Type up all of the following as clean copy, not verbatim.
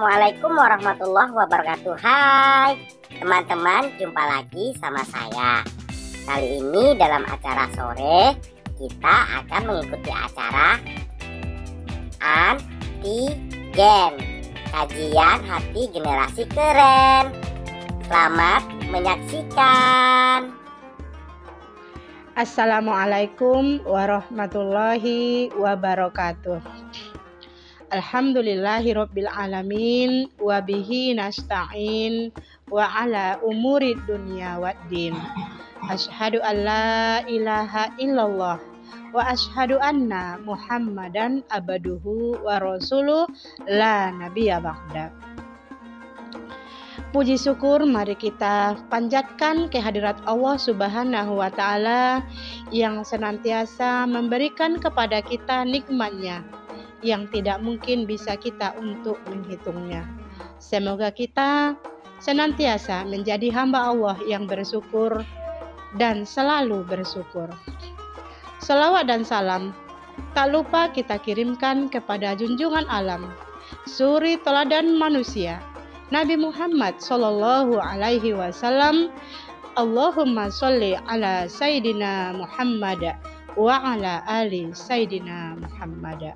Assalamualaikum warahmatullahi wabarakatuh. Hai teman-teman, jumpa lagi sama saya. Kali ini dalam acara sore kita akan mengikuti acara Antigen, kajian hati generasi keren. Selamat menyaksikan. Assalamualaikum warahmatullahi wabarakatuh. Alhamdulillahirabbil alamin wa bihi nasta'in wa ala umuri dunya waddin. Asyhadu an la ilaha illallah wa asyhadu anna Muhammadan abduhu wa rasuluh la nabiyya ba'da. Puji syukur mari kita panjatkan kehadirat Allah Subhanahu wa Ta'ala yang senantiasa memberikan kepada kita nikmat-Nya yang tidak mungkin bisa kita untuk menghitungnya. Semoga kita senantiasa menjadi hamba Allah yang bersyukur dan selalu bersyukur. Salawat dan salam tak lupa kita kirimkan kepada junjungan alam, suri teladan manusia, Nabi Muhammad sallallahu alaihi wasallam. Allahumma sholli ala Sayyidina Muhammad wa ala ali Sayyidina Muhammad.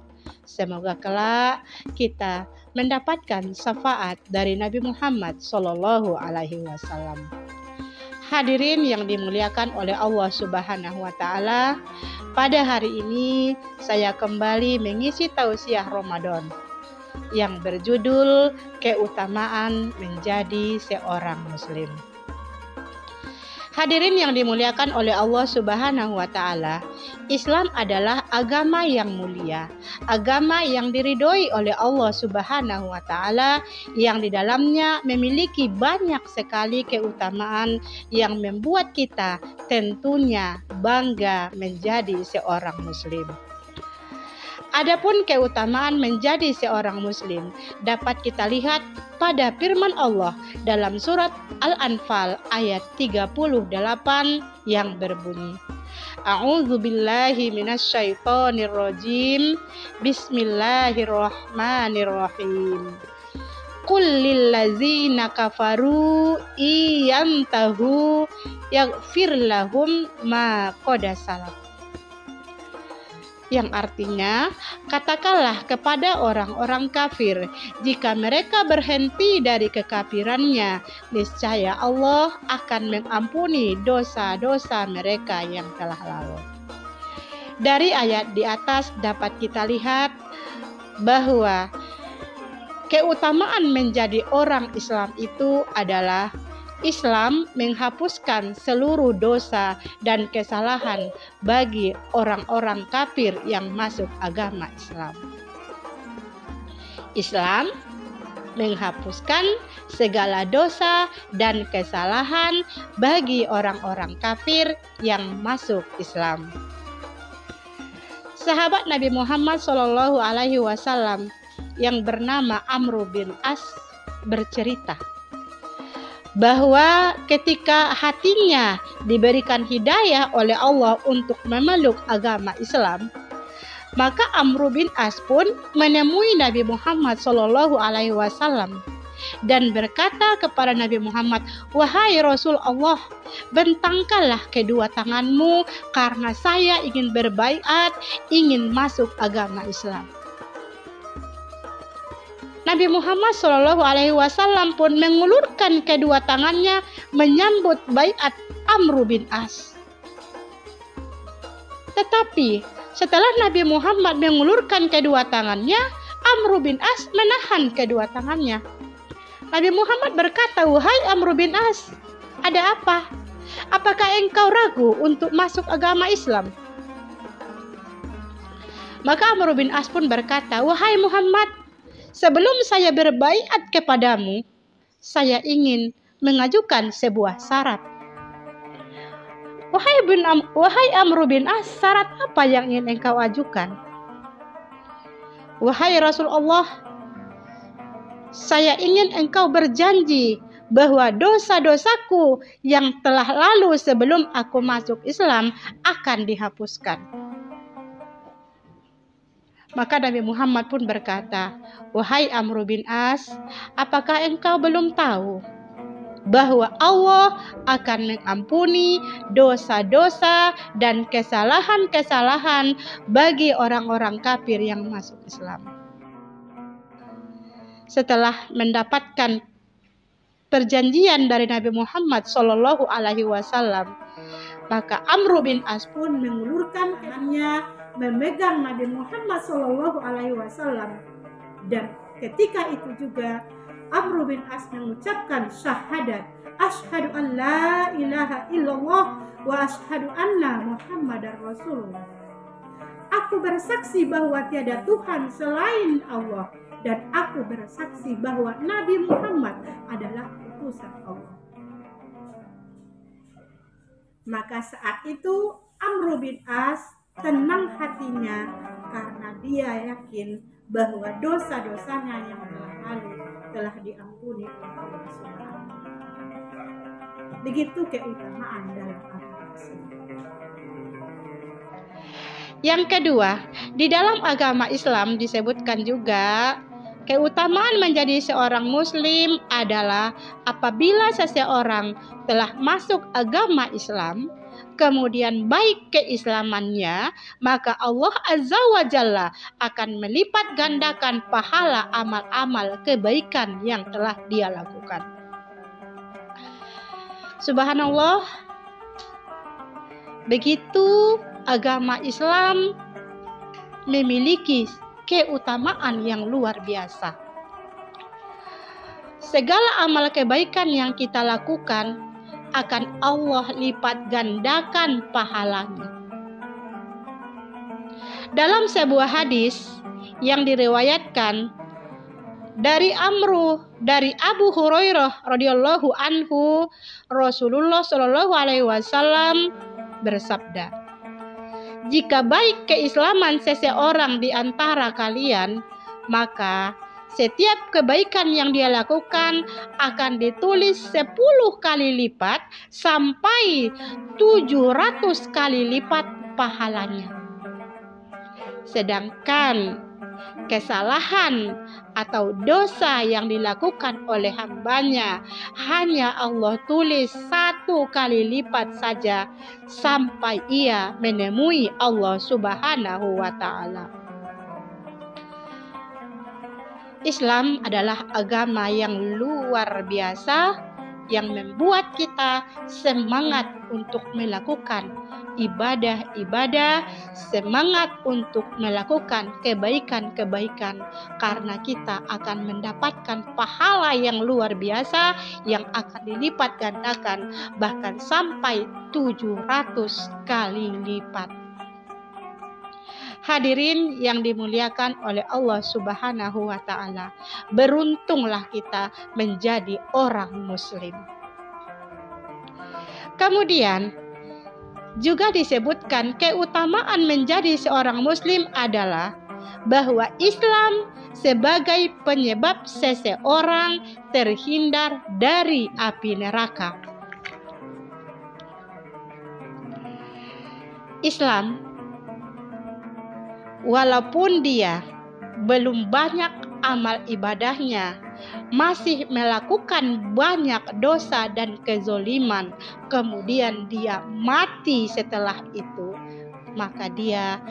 Semoga kelak kita mendapatkan syafaat dari Nabi Muhammad sallallahu alaihi wasallam. Hadirin yang dimuliakan oleh Allah Subhanahu wa Ta'ala, pada hari ini saya kembali mengisi tausiah Ramadan yang berjudul Keutamaan Menjadi Seorang Muslim. Hadirin yang dimuliakan oleh Allah Subhanahu wa Ta'ala, Islam adalah agama yang mulia, agama yang diridhoi oleh Allah Subhanahu wa Ta'ala, yang di dalamnya memiliki banyak sekali keutamaan yang membuat kita tentunya bangga menjadi seorang muslim. Adapun keutamaan menjadi seorang muslim dapat kita lihat pada firman Allah dalam surat Al-Anfal ayat 38 yang berbunyi, A'udzubillahi minasyaitonirrajim, Bismillahirrahmanirrahim. Qul lillazina kafaru iyantahu yaghfir lahum ma qad salaf. Yang artinya, katakanlah kepada orang-orang kafir, jika mereka berhenti dari kekafirannya, niscaya Allah akan mengampuni dosa-dosa mereka yang telah lalu. Dari ayat di atas dapat kita lihat bahwa keutamaan menjadi orang Islam itu adalah Islam menghapuskan seluruh dosa dan kesalahan bagi orang-orang kafir yang masuk agama Islam. Islam menghapuskan segala dosa dan kesalahan bagi orang-orang kafir yang masuk Islam. Sahabat Nabi Muhammad SAW yang bernama Amr bin As bercerita bahwa ketika hatinya diberikan hidayah oleh Allah untuk memeluk agama Islam, maka Amr bin As pun menemui Nabi Muhammad SAW dan berkata kepada Nabi Muhammad, "Wahai Rasul Allah, bentangkanlah kedua tanganmu karena saya ingin berbaiat, ingin masuk agama Islam." Nabi Muhammad SAW pun mengulurkan kedua tangannya menyambut baiat Amr bin As. Tetapi setelah Nabi Muhammad mengulurkan kedua tangannya, Amr bin As menahan kedua tangannya. Nabi Muhammad berkata, "Wahai Amr bin As, ada apa? Apakah engkau ragu untuk masuk agama Islam?" Maka Amr bin As pun berkata, "Wahai Muhammad, sebelum saya berbaiat kepadamu, saya ingin mengajukan sebuah syarat." Wahai Amr bin As, syarat apa yang ingin engkau ajukan? "Wahai Rasulullah, saya ingin engkau berjanji bahwa dosa-dosaku yang telah lalu sebelum aku masuk Islam akan dihapuskan." Maka Nabi Muhammad pun berkata, "Wahai Amr bin As, apakah engkau belum tahu bahwa Allah akan mengampuni dosa-dosa dan kesalahan-kesalahan bagi orang-orang kafir yang masuk Islam?" Setelah mendapatkan perjanjian dari Nabi Muhammad Shallallahu Alaihi Wasallam, maka Amr bin As pun mengulurkan tangannya memegang Nabi Muhammad Shallallahu Alaihi Wasallam, dan ketika itu juga Amr bin As mengucapkan syahadat, asyhadu an la ilaha illallah wa asyhadu anna Muhammadar Rasulullah. Aku bersaksi bahwa tiada Tuhan selain Allah, dan aku bersaksi bahwa Nabi Muhammad adalah utusan Allah. Maka saat itu Amr bin As tenang hatinya karena dia yakin bahwa dosa-dosanya yang telah lalu telah diampuni oleh Allah Subhanahu wa Ta'ala. Begitu keutamaan dalam agama Islam. Yang kedua, di dalam agama Islam disebutkan juga keutamaan menjadi seorang muslim adalah apabila seseorang telah masuk agama Islam, kemudian baik keislamannya, maka Allah Azza wa Jalla akan melipat gandakan pahala amal-amal kebaikan yang telah dia lakukan. Subhanallah, begitu agama Islam memiliki keutamaan yang luar biasa. Segala amal kebaikan yang kita lakukan akan Allah lipat gandakan pahalanya. Dalam sebuah hadis yang diriwayatkan dari Abu Hurairah radhiyallahu anhu, Rasulullah shallallahu alaihi wasallam bersabda, "Jika baik keislaman seseorang di antara kalian, maka setiap kebaikan yang dia lakukan akan ditulis 10 kali lipat sampai 700 kali lipat pahalanya. Sedangkan kesalahan atau dosa yang dilakukan oleh hambanya hanya Allah tulis 1 kali lipat saja sampai ia menemui Allah Subhanahu wa Ta'ala." Islam adalah agama yang luar biasa yang membuat kita semangat untuk melakukan ibadah-ibadah, semangat untuk melakukan kebaikan-kebaikan, karena kita akan mendapatkan pahala yang luar biasa yang akan dilipat gandakan bahkan sampai 700 kali lipat. Hadirin yang dimuliakan oleh Allah Subhanahu wa Ta'ala, beruntunglah kita menjadi orang muslim. Kemudian juga disebutkan keutamaan menjadi seorang muslim adalah bahwa Islam sebagai penyebab seseorang terhindar dari api neraka. Islam, walaupun dia belum banyak amal ibadahnya, masih melakukan banyak dosa dan kezoliman, kemudian dia mati setelah itu, maka dia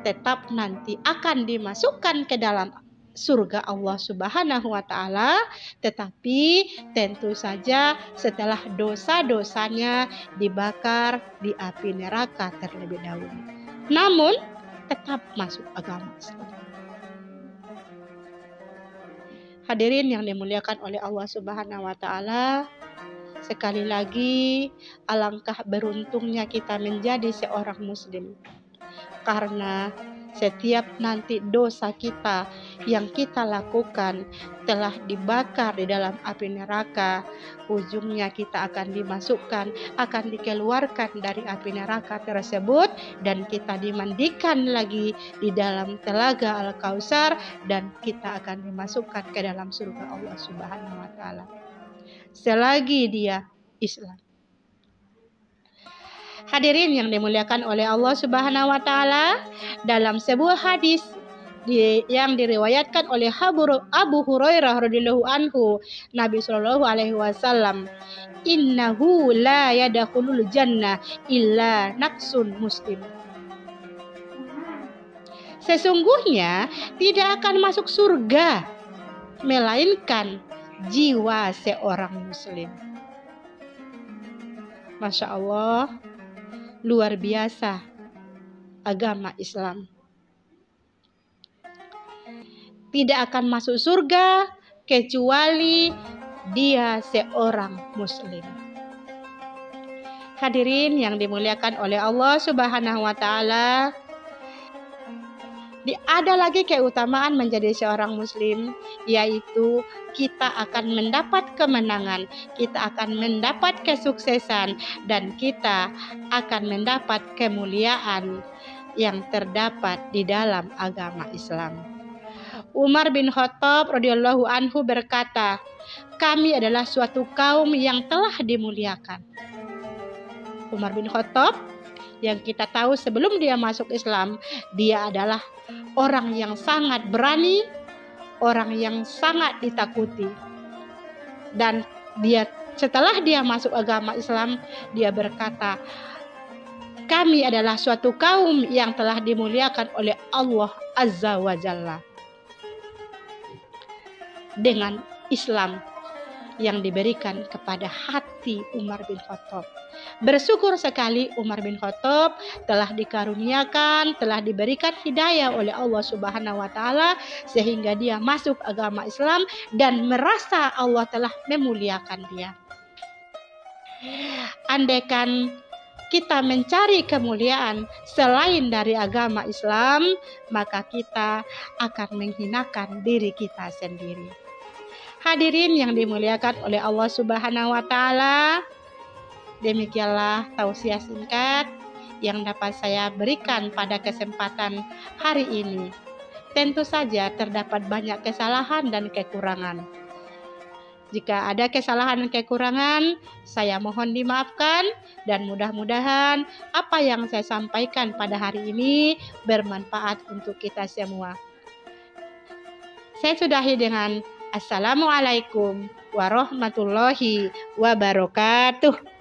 tetap nanti akan dimasukkan ke dalam surga Allah Subhanahu wa Ta'ala, tetapi tentu saja setelah dosa-dosanya dibakar di api neraka terlebih dahulu. Namun tetap masuk agama Islam. Hadirin yang dimuliakan oleh Allah Subhanahu wa Ta'ala, sekali lagi alangkah beruntungnya kita menjadi seorang muslim, karena setiap nanti dosa kita yang kita lakukan telah dibakar di dalam api neraka, ujungnya kita akan dimasukkan, akan dikeluarkan dari api neraka tersebut, dan kita dimandikan lagi di dalam telaga Al-Kautsar, dan kita akan dimasukkan ke dalam surga Allah Subhanahu wa Ta'ala selagi dia Islam. Hadirin yang dimuliakan oleh Allah Subhanahu wa Ta'ala, dalam sebuah hadis yang diriwayatkan oleh Abu Hurairah radhiyallahu anhu, Nabi Shallallahu alaihi wasallam, innahu la yadkhulul jannah illa nafsun muslim. Sesungguhnya tidak akan masuk surga melainkan jiwa seorang muslim. Masya Allah, luar biasa agama Islam. Tidak akan masuk surga kecuali dia seorang muslim. Hadirin yang dimuliakan oleh Allah Subhanahu wa taala, ada lagi keutamaan menjadi seorang muslim, yaitu kita akan mendapat kemenangan, kita akan mendapat kesuksesan, dan kita akan mendapat kemuliaan yang terdapat di dalam agama Islam. Umar bin Khattab radhiyallahu anhu berkata, kami adalah suatu kaum yang telah dimuliakan. Umar bin Khattab yang kita tahu sebelum dia masuk Islam, dia adalah orang yang sangat berani, orang yang sangat ditakuti. Dan setelah dia masuk agama Islam, dia berkata, kami adalah suatu kaum yang telah dimuliakan oleh Allah Azza wa Jalla dengan Islam yang diberikan kepada hati Umar bin Khattab. Bersyukur sekali Umar bin Khattab telah dikaruniakan, telah diberikan hidayah oleh Allah Subhanahu wa taala sehingga dia masuk agama Islam dan merasa Allah telah memuliakan dia. Andaikan kita mencari kemuliaan selain dari agama Islam, maka kita akan menghinakan diri kita sendiri. Hadirin yang dimuliakan oleh Allah Subhanahu wa taala, demikianlah tausiah singkat yang dapat saya berikan pada kesempatan hari ini. Tentu saja terdapat banyak kesalahan dan kekurangan. Jika ada kesalahan dan kekurangan, saya mohon dimaafkan dan mudah-mudahan apa yang saya sampaikan pada hari ini bermanfaat untuk kita semua. Saya sudahi dengan Assalamualaikum warahmatullahi wabarakatuh.